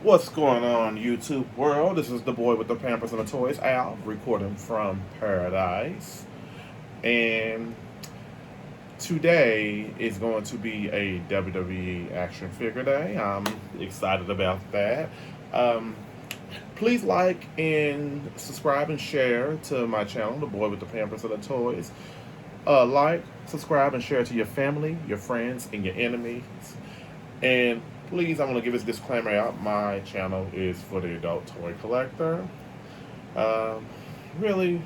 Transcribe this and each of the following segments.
What's going on, YouTube world? This is the boy with the Pampers and the Toys, Al, recording from Paradise. And today is going to be a WWE action figure day. I'm excited about that. Um, Please like and subscribe and share to my channel, the boy with the Pampers and the Toys. Like, subscribe, and share to your family, your friends, and your enemies. And please, I want to give this disclaimer out. My channel is for the adult toy collector. Um, really,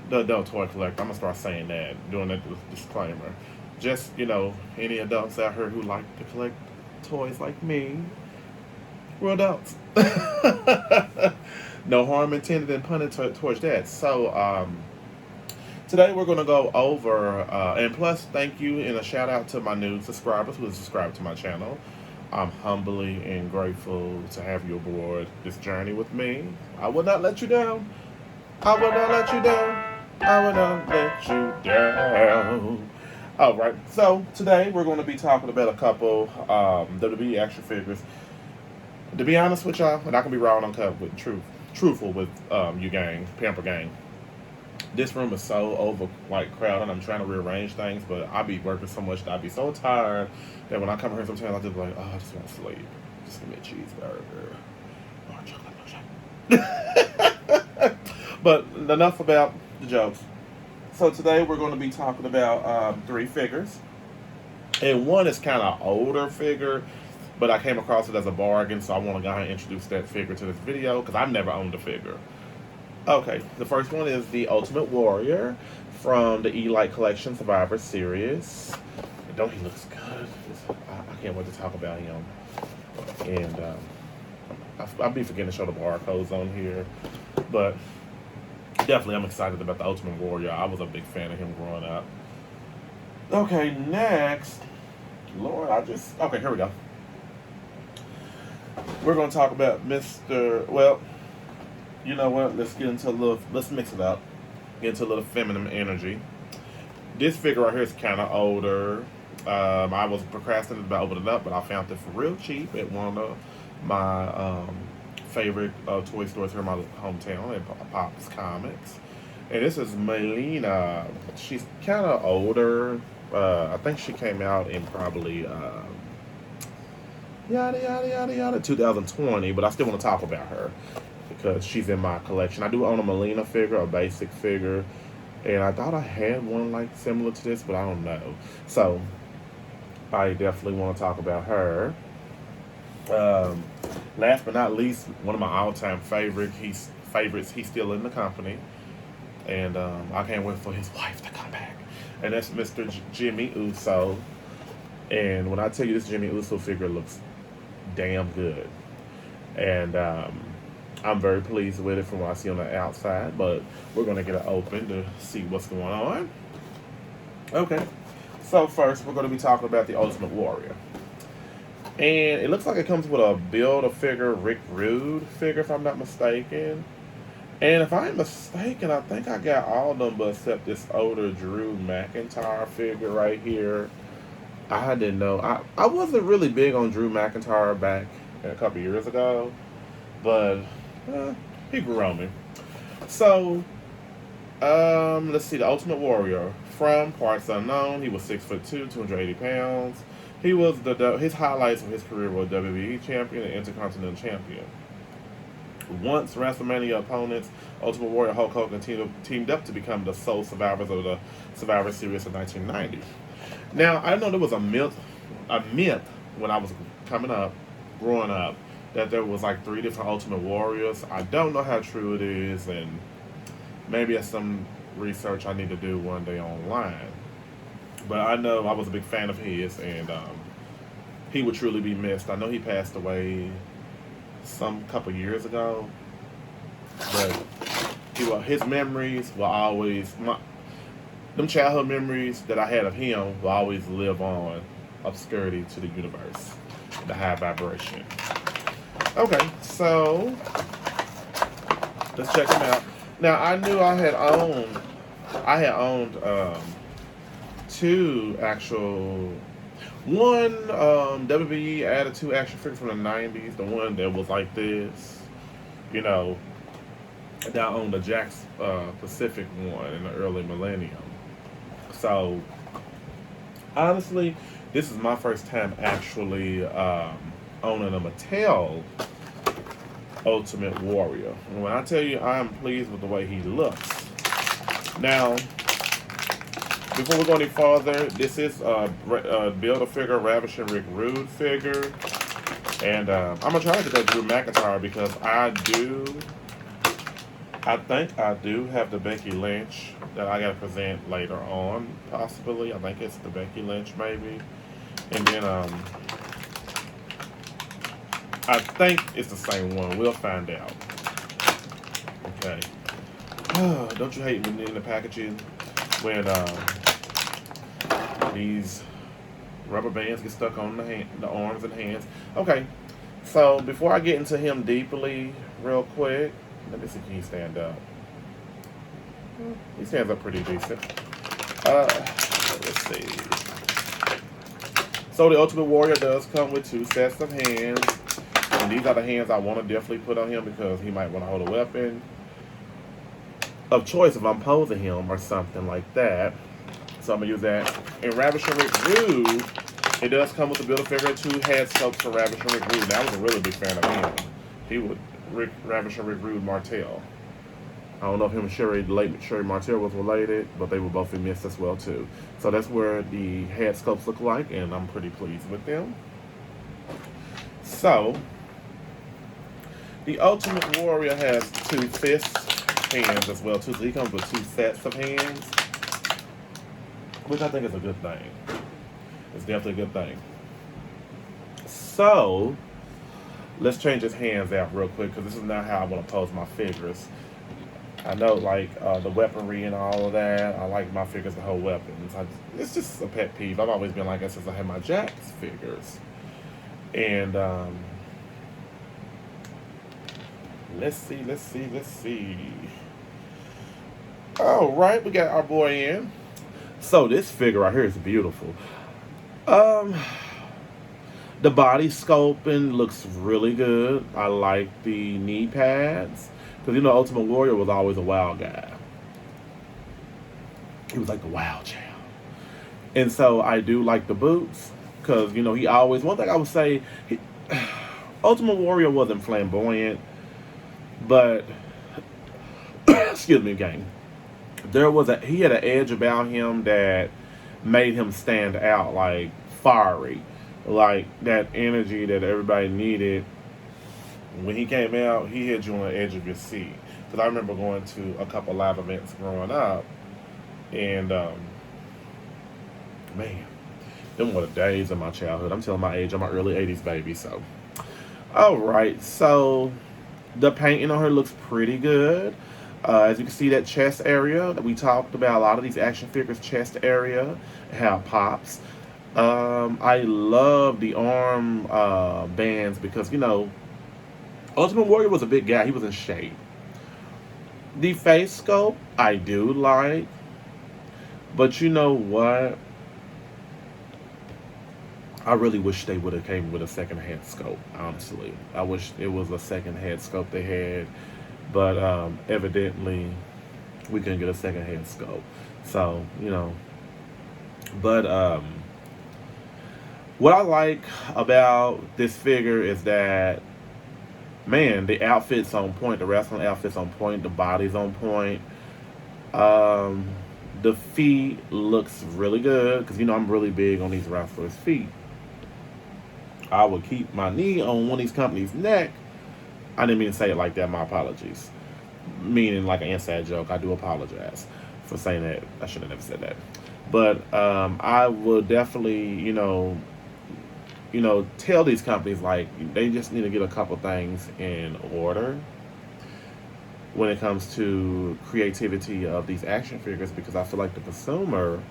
the adult toy collector. I'm going to start saying that, doing that disclaimer. Just, any adults out here who like to collect toys like me, we're adults. No harm intended and punted towards that. So, today we're going to go over, and plus thank you and a shout out to my new subscribers who have subscribed to my channel. I'm humbly and grateful to have you aboard this journey with me. I will not let you down. I will not let you down. I will not let you down. All right, so today we're going to be talking about a couple WWE action figures. To be honest with y'all, and I can be raw and uncut with truthful with you gang, Pamper gang. This room is so crowded. I'm trying to rearrange things, but I be working so much that I be so tired that when I come here sometimes I just be like, oh, I just want to sleep. Just give me a cheeseburger or a chocolate milkshake. But enough about the jokes. So today we're going to be talking about three figures, and one is kind of older figure, but I came across it as a bargain, so I want to go ahead and introduce that figure to this video because I've never owned a figure. Okay, the first one is the Ultimate Warrior from the Elite Collection Survivor Series. Don't he looks good? I can't wait to talk about him. And I'll be forgetting to show the barcodes on here. But definitely I'm excited about the Ultimate Warrior. I was a big fan of him growing up. Okay, next. Lord, okay, here we go. We're going to talk about you know what? Let's mix it up. Get into a little feminine energy. This figure right here is kind of older. I was procrastinating about opening it up, but I found it for real cheap at one of my favorite toy stores here in my hometown, at Pop's Comics. And this is Melina. She's kind of older. I think she came out in probably yada yada yada yada 2020, but I still want to talk about her because she's in my collection. I do own a Melina figure, a basic figure, and I thought I had one like similar to this, but I don't know. So I definitely want to talk about her. Last but not least, one of my all-time favorites. He's still in the company, and I can't wait for his wife to come back. And that's Mr. Jimmy USO. And when I tell you this Jimmy USO figure looks damn good, and I'm very pleased with it from what I see on the outside, but we're going to get it open to see what's going on. Okay, so first we're going to be talking about the Ultimate Warrior. And it looks like it comes with a Build-A-Figure Rick Rude figure, if I'm not mistaken. And if I ain't mistaken, I think I got all of them but except this older Drew McIntyre figure right here. I didn't know. I wasn't really big on Drew McIntyre back a couple years ago, but he grew on me. So, let's see. The Ultimate Warrior from parts unknown. He was 6'2", 280 pounds. He was his highlights of his career were WWE champion and Intercontinental champion. Once WrestleMania opponents, Ultimate Warrior Hulk Hogan teamed up to become the sole survivors of the Survivor Series of 1990. Now, I know there was a myth when I was growing up, that there was like 3 different Ultimate Warriors. I don't know how true it is, and maybe it's some research I need to do one day online. But I know I was a big fan of his, and he would truly be missed. I know he passed away some couple years ago, but his memories will always, them childhood memories that I had of him will always live on obscurity to the universe, the high vibration. Okay, so let's check him out. Now I knew I had owned 2 actual. One WWE Attitude action figure from the 90s, the one that was like this, you know, down on the Jack's Pacific one in the early millennium. So, honestly, this is my first time actually owning a Mattel Ultimate Warrior. And when I tell you I am pleased with the way he looks. Now, before we go any farther, this is Build-A-Figure Ravishing Rick Rude figure. And I'm going to try to get that Drew McIntyre because I think I do have the Becky Lynch that I got to present later on, possibly. I think it's the Becky Lynch, maybe. And then I think it's the same one. We'll find out. Okay. Don't you hate when in the packaging when these rubber bands get stuck on the arms and hands? Okay. So before I get into him deeply, real quick, let me see if he stand up. He stands up pretty decent. Let's see. So the Ultimate Warrior does come with 2 sets of hands. And these are the hands I want to definitely put on him because he might want to hold a weapon of choice if I'm posing him or something like that. So I'm going to use that. In Ravishing Rick Rude, it does come with the Build-A-Figure 2 head sculpts for Ravishing Rick Rude. Now, I was a really big fan of him. He would Ravishing Rick Rude Martel. I don't know if him and late Sherry Martel was related, but they were both in Mist as well too. So that's where the head sculpts look like, and I'm pretty pleased with them. So the Ultimate Warrior has 2 fist hands as well too. So he comes with 2 sets of hands, which I think is a good thing. It's definitely a good thing. So let's change his hands out real quick because this is not how I want to pose my figures. I know, like, the weaponry and all of that. I like my figures to hold weapons. It's just a pet peeve. I've always been like that since I had my Jax figures. And, let's see. All right, we got our boy in. So this figure right here is beautiful. The body sculpting looks really good. I like the knee pads. Because, Ultimate Warrior was always a wild guy. He was like the wild child. And so I do like the boots. Because, he always... One thing I would say... Ultimate Warrior wasn't flamboyant. But... excuse me, gang. He had an edge about him that made him stand out. Like, fiery. Like, that energy that everybody needed. When he came out, he had you on the edge of your seat. Because I remember going to a couple live events growing up. And, man, them were the days of my childhood. I'm telling my age. I'm an early 80s baby, so. Alright, so the painting on her looks pretty good. As you can see, that chest area that we talked about, a lot of these action figures' chest area, how it pops. I love the arm bands because, Ultimate Warrior was a big guy. He was in shape. The face sculpt, I do like. But you know what? I really wish they would have came with a second head sculpt, honestly. I wish it was a second head sculpt they had. But evidently, we couldn't get a second head sculpt. So, But what I like about this figure is that, man, the outfit's on point. The wrestling outfit's on point. The body's on point. The feet looks really good. Because, I'm really big on these wrestlers' feet. I would keep my knee on one of these companies' neck. I didn't mean to say it like that. My apologies. Meaning like an inside joke. I do apologize for saying that. I should have never said that. But I will definitely, tell these companies, like, they just need to get a couple things in order when it comes to creativity of these action figures, because I feel like the consumer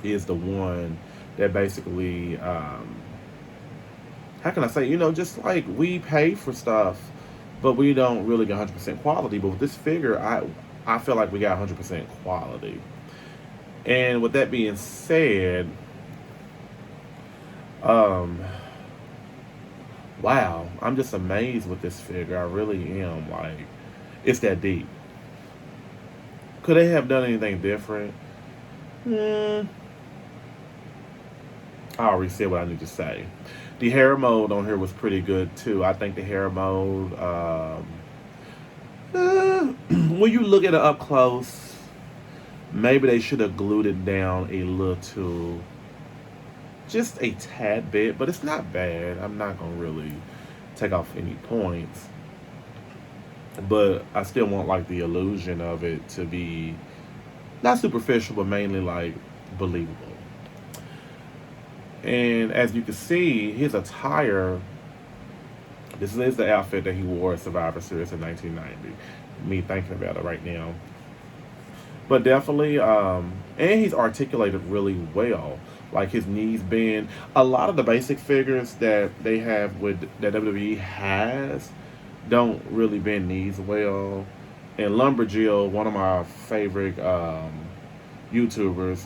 is the one that basically, how can I say, just like we pay for stuff, but we don't really get 100% quality. But with this figure, I feel like we got 100% quality. And with that being said, Um, wow, I'm just amazed with this figure. I really am. Like, it's that deep. Could they have done anything different? Hmm. I already said what I need to say. The hair mode on here was pretty good too. I think the hair mode, when you look at it up close, maybe they should have glued it down a little, just a tad bit, but it's not bad. I'm not gonna really take off any points, but I still want like the illusion of it to be not superficial, but mainly like believable. And as you can see, his attire. This is the outfit that he wore at Survivor Series in 1990. Me thinking about it right now. But definitely, and he's articulated really well. Like his knees bend. A lot of the basic figures that they have with that WWE has don't really bend knees well. And Lumberjill, one of my favorite YouTubers,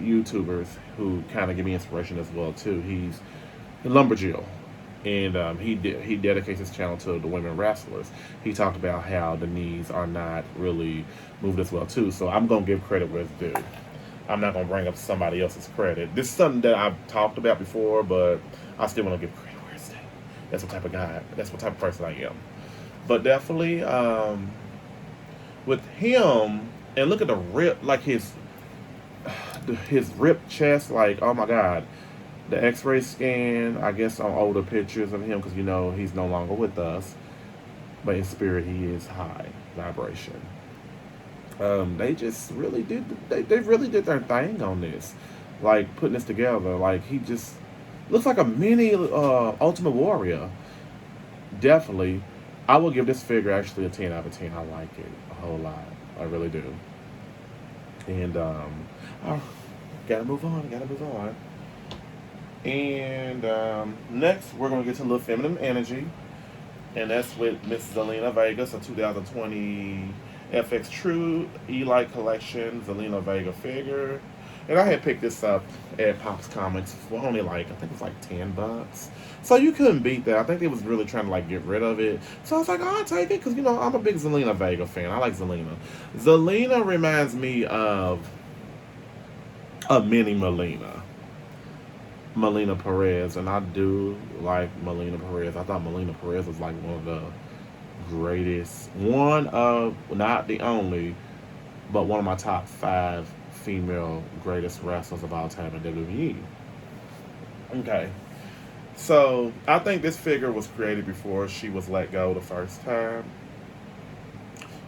YouTubers who kind of give me inspiration as well too. He's Lumberjill, and he dedicates his channel to the women wrestlers. He talked about how the knees are not really moved as well too. So I'm gonna give credit where it's due. I'm not gonna bring up somebody else's credit. This is something that I've talked about before, but I still want to give credit where it's due. That's what type of guy. That's what type of person I am. But definitely, with him, and look at the rip, like his ripped chest. Like, oh my god, the X-ray scan. I guess on older pictures of him, because he's no longer with us, but in spirit he is high vibration. They just really did. They really did their thing on this, like putting this together. Like he just looks like a mini Ultimate Warrior. Definitely, I will give this figure actually a 10 out of 10. I like it a whole lot. I really do. And oh, gotta move on. Gotta move on. And next, we're gonna get to a little feminine energy, and that's with Miss Zelina Vega, a 2020 FX True Elite Collection Zelina Vega figure. And I had picked this up at Pops Comics for only like, I think it was like $10. So you couldn't beat that. I think they was really trying to like get rid of it. So I was like, oh, I'll take it because I'm a big Zelina Vega fan. I like Zelina. Zelina reminds me of a mini Melina Perez, and I do like Melina Perez. I thought Melina Perez was like one of the greatest, one of, not the only, but one of my top 5 female greatest wrestlers of all time in WWE. Okay. So, I think this figure was created before she was let go the first time.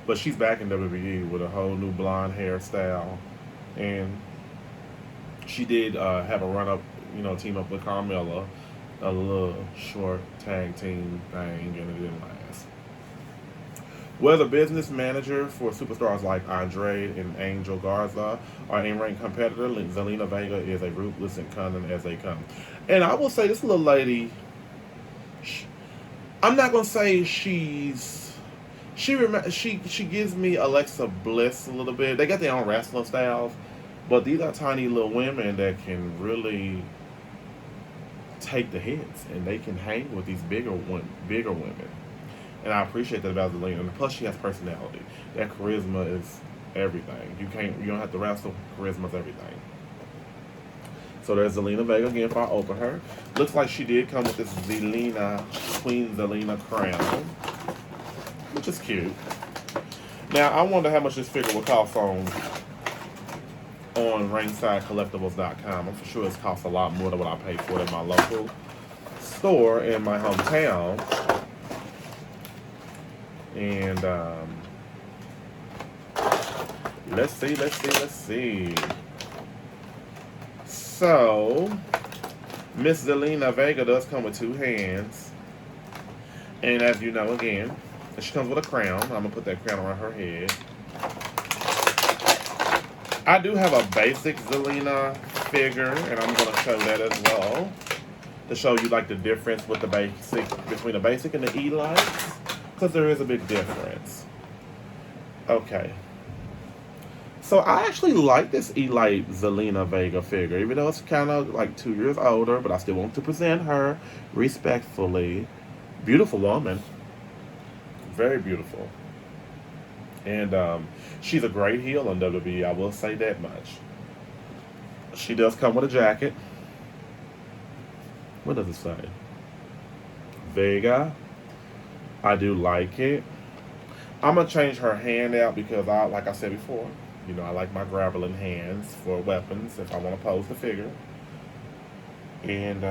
But she's back in WWE with a whole new blonde hairstyle. And she did have a run-up, team up with Carmella. A little short tag team thing, and it didn't last. Was a business manager for superstars like Andre and Angel Garza, our in-ring competitor. Zelina Vega is a ruthless and cunning as they come. And I will say, this little lady, I'm not gonna say she gives me Alexa Bliss a little bit. They got their own wrestling styles, but these are tiny little women that can really take the hits, and they can hang with these bigger women. And I appreciate that about Zelina. And plus, she has personality. That charisma is everything. You don't have to wrestle. Charisma is everything. So there's Zelina Vega again. If I open her, looks like she did come with this Queen Zelina crown, which is cute. Now I wonder how much this figure will cost on ringsidecollectibles.com. I'm for sure it's cost a lot more than what I paid for it in my local store in my hometown. And let's see. So, Miss Zelina Vega does come with 2 hands. And as you know, again, she comes with a crown. I'm going to put that crown around her head. I do have a basic Zelina figure, and I'm going to show that as well. To show you like the difference with the basic, between the basic and the Elites. Because there is a big difference. Okay. So I actually like this Elite Zelina Vega figure, even though it's kind of like 2 years older, but I still want to present her respectfully. Beautiful woman, very beautiful, and she's a great heel in WWE. I will say that much. She does come with a jacket. What does it say? Vega. I do like it. I'm gonna change her hand out because like I said before, I like my grappling hands for weapons if I want to pose the figure. And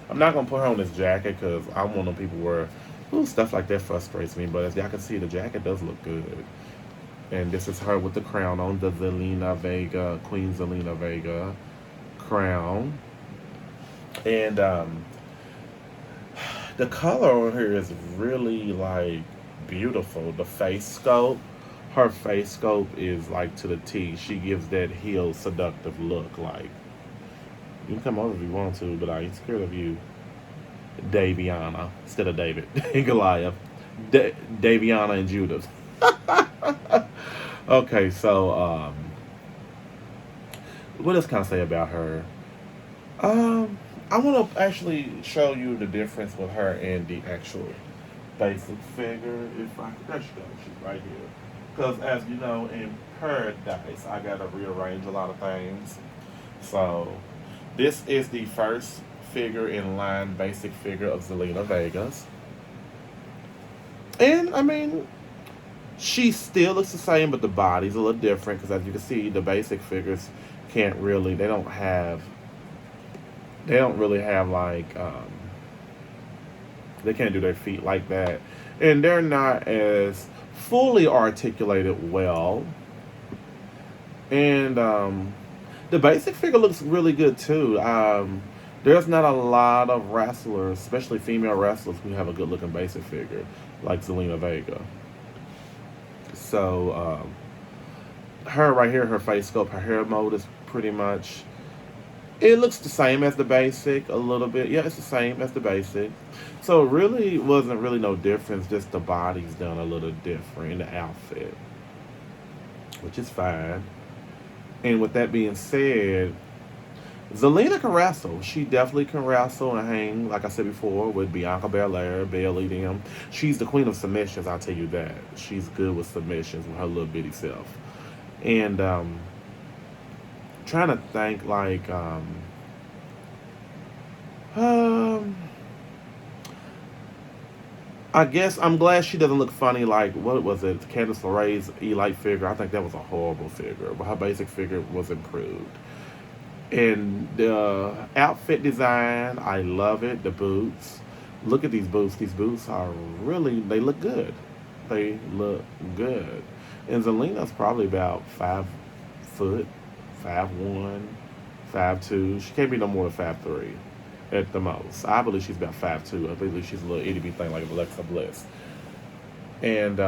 I'm not gonna put her on this jacket because I'm one of the people where stuff like that frustrates me. But as y'all can see, the jacket does look good. And this is her with the crown on, the Zelina Vega, Queen Zelina Vega crown. And the color on here is really like beautiful. The face sculpt, her face sculpt is like to the T. She gives that heel seductive look. Like, you can come over if you want to, but I ain't scared of you, Daviana, instead of David and Goliath. Daviana and Judas. Okay, so what else can I say about her? Um, I want to actually show you the difference with her and the actual basic figure. If I there she goes, she's right here. Because as you know, in Paradise, I gotta rearrange a lot of things. So this is the first figure in line, basic figure of Zelina Vegas, and I mean, she still looks the same, but the body's a little different. Because as you can see, the basic figures can't really, they don't really have like they can't do their feet like that, and they're not as fully articulated well. And the basic figure looks really good too. There's not a lot of wrestlers, especially female wrestlers, who have a good looking basic figure like Zelina Vega. So her right here, her face sculpt, her hair mode is pretty much. It looks the same as the basic a little bit. Yeah, it's the same as the basic. So it really wasn't really no difference. Just the body's done a little different in the outfit, which is fine. And with that being said, Zelina can wrestle. She definitely can wrestle and hang, like I said before, with Bianca Belair, Bailey, them. She's the queen of submissions, I'll tell you that. She's good with submissions with her little bitty self. And trying to think like um I guess I'm glad she doesn't look funny like what was it, Candice LeRae's Elite figure. I think that was a horrible figure, but her basic figure was improved. And the outfit design, I love it. The boots. Look at these boots. These boots are really, they look good. They look good. And Zelina's probably about 5 foot, 5'1", 5'2". She can't be no more than 5'3" at the most. I believe she's about 5'2". I believe she's a little itty bitty thing like Alexa Bliss. And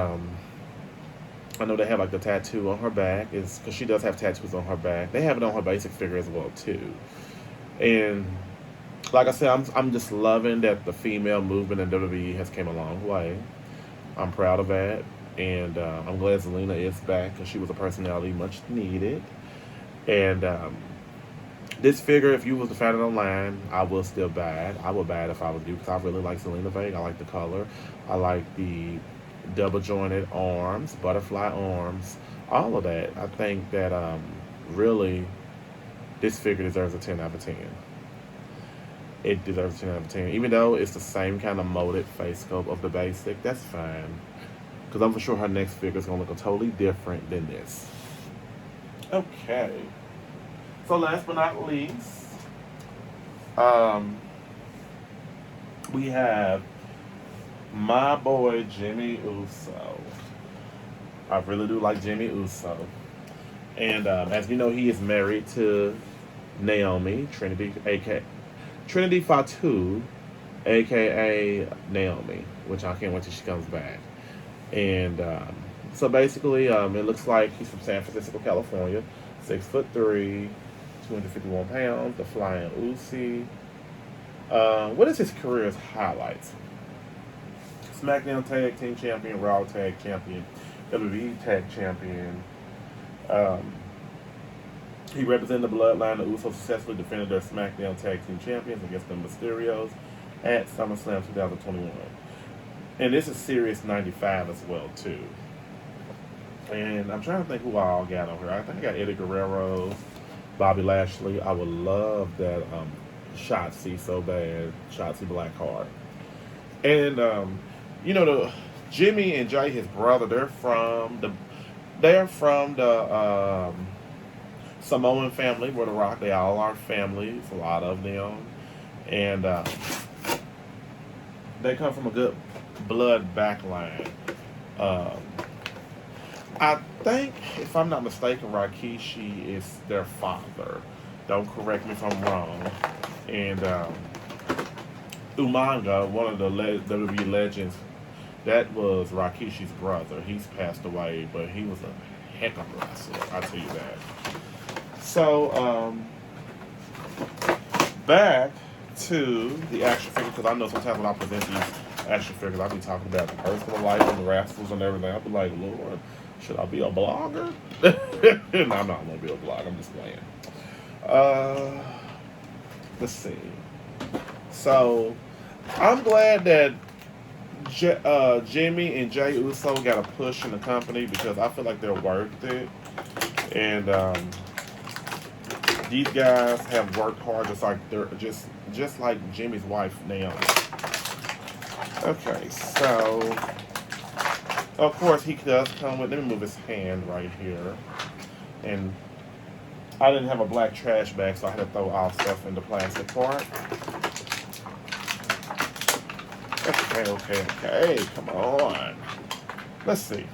I know they have like the tattoo on her back, is because she does have tattoos on her back. They have it on her basic figure as well too. And like I said, I'm just loving that the female movement in WWE has came a long way. I'm proud of that, and I'm glad Zelina is back because she was a personality much needed. And this figure, if you was to find it online, I will still buy it. I would buy it if I was you because I really like Zelina Vega. I like the color. I like the double jointed arms, butterfly arms, all of that. I think that really this figure deserves a 10 out of 10. It deserves a 10 out of 10. Even though it's the same kind of molded face sculpt of the basic, that's fine. Because I'm for sure her next figure is going to look totally different than this. Okay. So last but not least, um, we have my boy Jimmy USO. I really do like Jimmy USO. And as you know, he is married to Naomi, Trinity Fatu, aka Naomi, which I can't wait till she comes back. And so basically, it looks like he's from San Francisco, California, 6'3", 251 pounds, the Flying Uzi. What is his career's highlights? SmackDown Tag Team Champion, Raw Tag Champion, WWE Tag Champion. Um, he represented the Bloodline. The Usos successfully defended their SmackDown Tag Team Champions against the Mysterios at SummerSlam 2021. And this is Series 95 as well, too. And I'm trying to think who I all got on here. I think I got Eddie Guerrero, Bobby Lashley. I would love that Shotzi so bad. Shotzi Blackheart. And the Jimmy and Jay, his brother, they're from the Samoan family, where the Rock. They all are families, a lot of them, and they come from a good blood backline. Um, I think, if I'm not mistaken, Rikishi is their father. Don't correct me if I'm wrong. And Umanga, one of the WWE legends, that was Rikishi's brother. He's passed away, but he was a heck of a wrestler, I'll tell you that. So, back to the action figure, because I know sometimes when I present these action figures, I'll be talking about the personal life and the wrestlers and everything. I'll be like, Lord, should I be a blogger? No, I'm not going to be a blogger. I'm just playing. Let's see. So, I'm glad that Jimmy and Jay Uso got a push in the company, because I feel like they're worth it. And these guys have worked hard, just like Jimmy's wife Naomi. Okay, so of course he does come with. Let me move his hand right here. And I didn't have a black trash bag, so I had to throw all stuff in the plastic part. Okay. Come on. Let's see.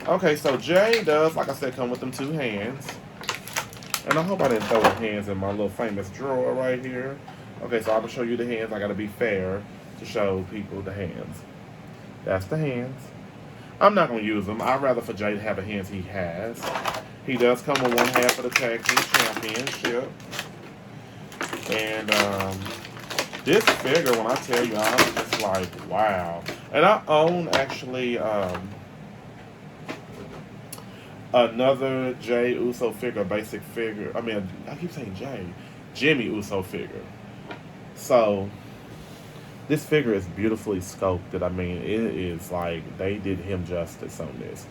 Okay, so Jay does, like I said, come with them two hands. And I hope I didn't throw the hands in my little famous drawer right here. Okay, so I'm going to show you the hands. I got to be fair to show people the hands. That's the hands. I'm not going to use them. I'd rather for Jay to have the hands he has. He does come with one half of the Tag Team Championship. And this figure, when I tell you, I'm just like, wow. And I own, actually, another Jay Uso figure, basic figure. I keep saying Jimmy Uso figure. So, this figure is beautifully sculpted. It is like they did him justice on this.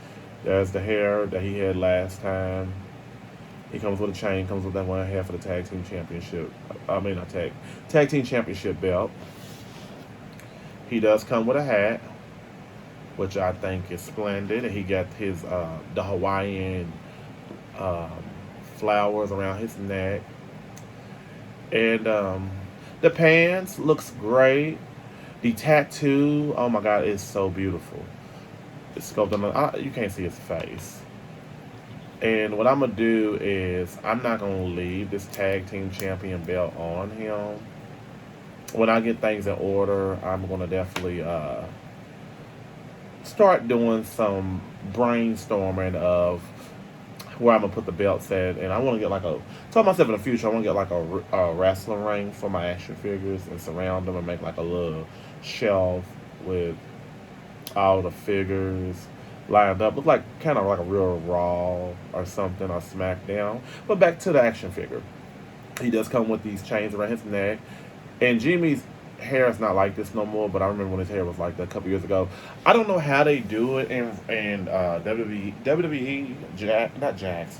There's the hair that he had last time. He comes with a chain, comes with that one half of the Tag Team Championship. Tag Team Championship belt. He does come with a hat, which I think is splendid. And he got his the Hawaiian flowers around his neck. And the pants looks great. The tattoo, oh my God, it's so beautiful. It's sculpted on, you can't see his face. And what I'm going to do is, I'm not going to leave this Tag Team Champion belt on him. When I get things in order, I'm going to definitely start doing some brainstorming of where I'm going to put the belts at. And I want to get tell myself in the future, I want to get like a wrestling ring for my action figures and surround them and make like a little shelf with all the figures lined up. Look like kind of like a real Raw or something, or SmackDown. But back to the action figure. He does come with these chains around his neck. And Jimmy's hair is not like this no more, but I remember when his hair was like that a couple years ago. I don't know how they do it in WWE, not Jax.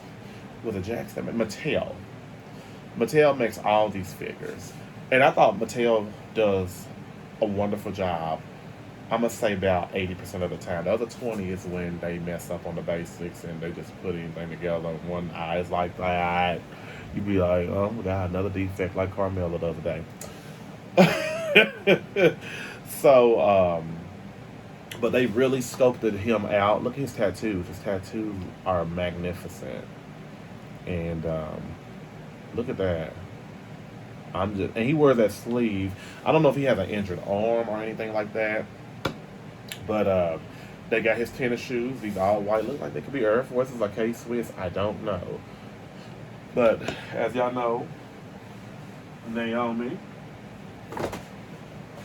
Was it Jax? Mattel. Mattel makes all these figures. And I thought Mattel does a wonderful job. I'm going to say about 80% of the time. The other 20 is when they mess up on the basics and they just put anything together. One eye is like that. You'd be like, oh my God, another defect like Carmella the other day. So, but they really sculpted him out. Look at his tattoos. His tattoos are magnificent. And look at that. And he wears that sleeve. I don't know if he has an injured arm or anything like that. But they got his tennis shoes. These all white. Look like they could be Air Forces or K-Swiss. I don't know. But as y'all know, Naomi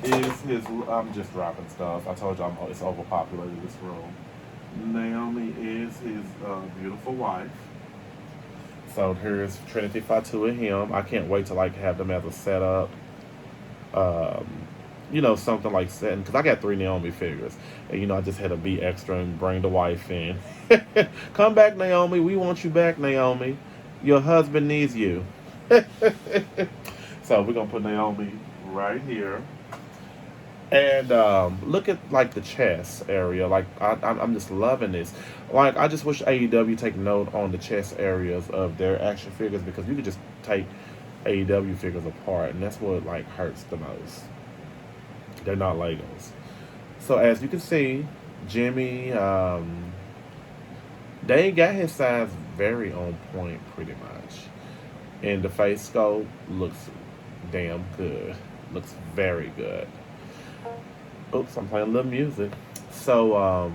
is his. I'm just dropping stuff. I told y'all it's overpopulated this room. Naomi is his beautiful wife. So here's Trinity Fatu and him. I can't wait to like have them as a setup. Um, something like setting because I got three Naomi figures, and I just had to be extra and bring the wife in. Come back, Naomi. We want you back, Naomi. Your husband needs you. So we're gonna put Naomi right here. And look at like the chest area. Like I'm just loving this. Like I just wish AEW take note on the chest areas of their action figures because you could just take AEW figures apart, and that's what like hurts the most. They're not Legos. So as you can see, Jimmy, they got his size very on point, pretty much. And the face sculpt looks damn good. Looks very good. Oops, I'm playing a little music. So,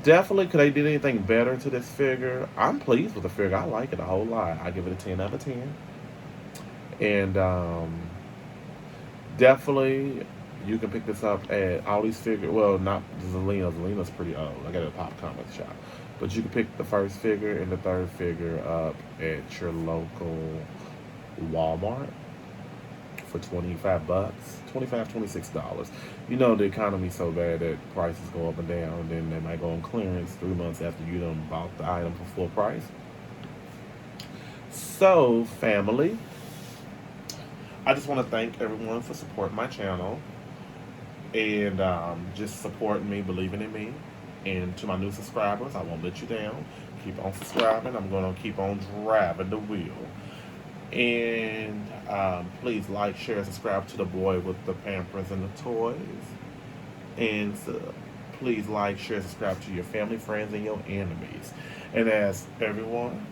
definitely, could they did anything better to this figure? I'm pleased with the figure. I like it a whole lot. I give it a 10 out of 10. And definitely, you can pick this up at all these figures. Well, not Zelina. Zelina's pretty old. I got it at a Pop Comic shop. But you can pick the first figure and the third figure up at your local Walmart for 25 bucks, 25, $26. The economy's so bad that prices go up and down, and then they might go on clearance 3 months after you done bought the item for full price. So, family, I just want to thank everyone for supporting my channel and just supporting me, believing in me. And to my new subscribers, I won't let you down. Keep on subscribing. I'm going to keep on driving the wheel. And please like, share, subscribe to the boy with the Pampers and the toys. And please like, share, subscribe to your family, friends, and your enemies. And as everyone,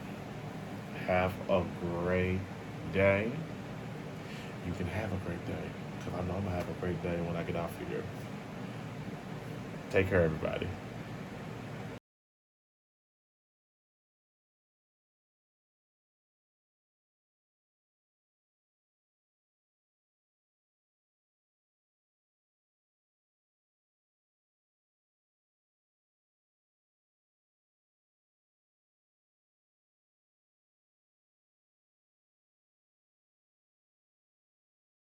have a great day. You can have a great day. Because I know I'm going to have a great day when I get off here. Take care, everybody.